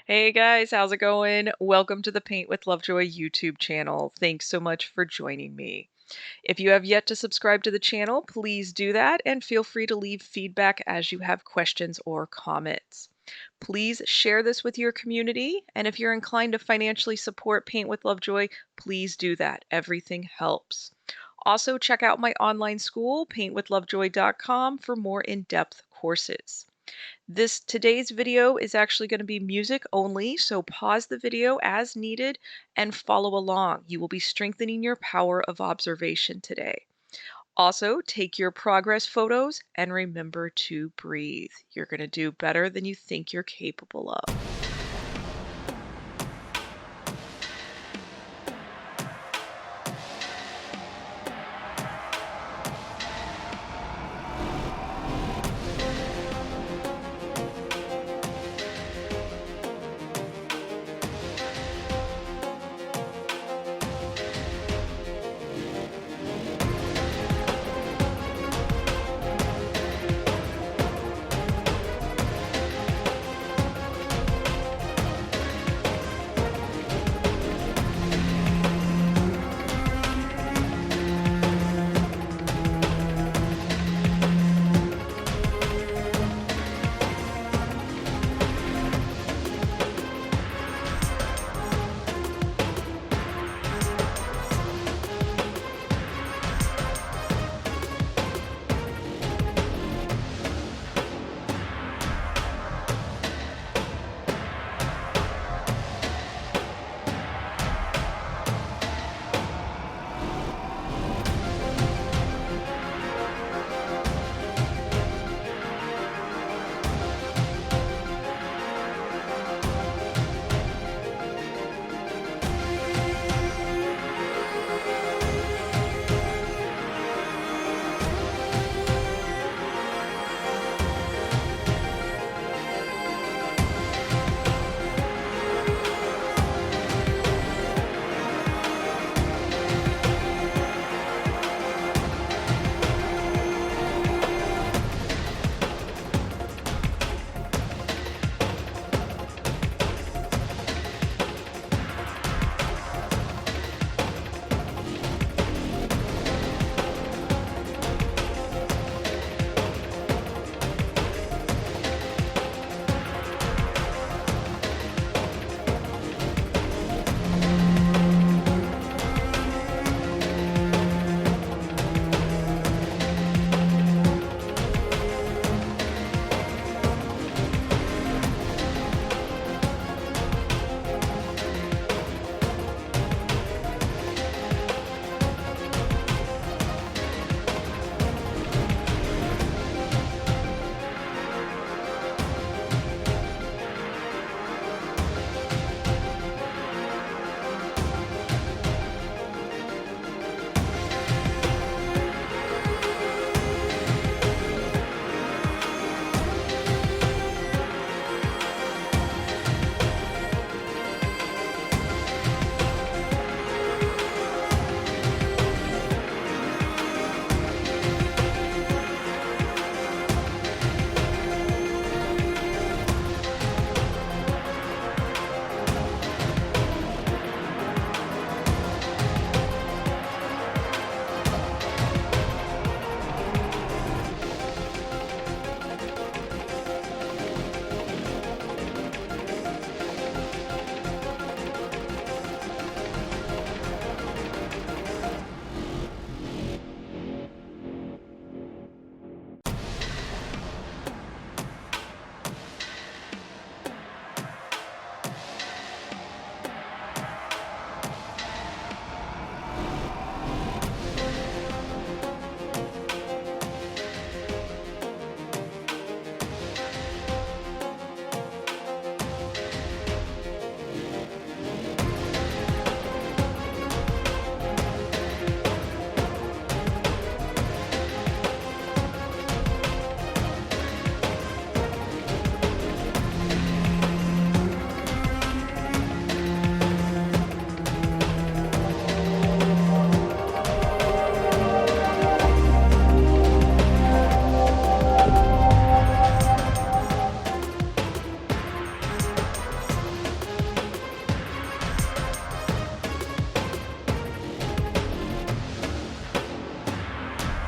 Hey guys, how's it going? Welcome to the Paint with Lovejoy YouTube channel. Thanks so much for joining me. If you have yet to subscribe to the channel, please do that and feel free to leave feedback as you have questions or comments. Please share this with your community, and if you're inclined to financially support Paint with Lovejoy, please do that. Everything helps. Also, check out my online school, paintwithlovejoy.com, for more in-depth courses. Today's video is actually going to be music only, so pause the video as needed and follow along. You will be strengthening your power of observation today. Also, take your progress photos and remember to breathe. You're going to do better than you think you're capable of.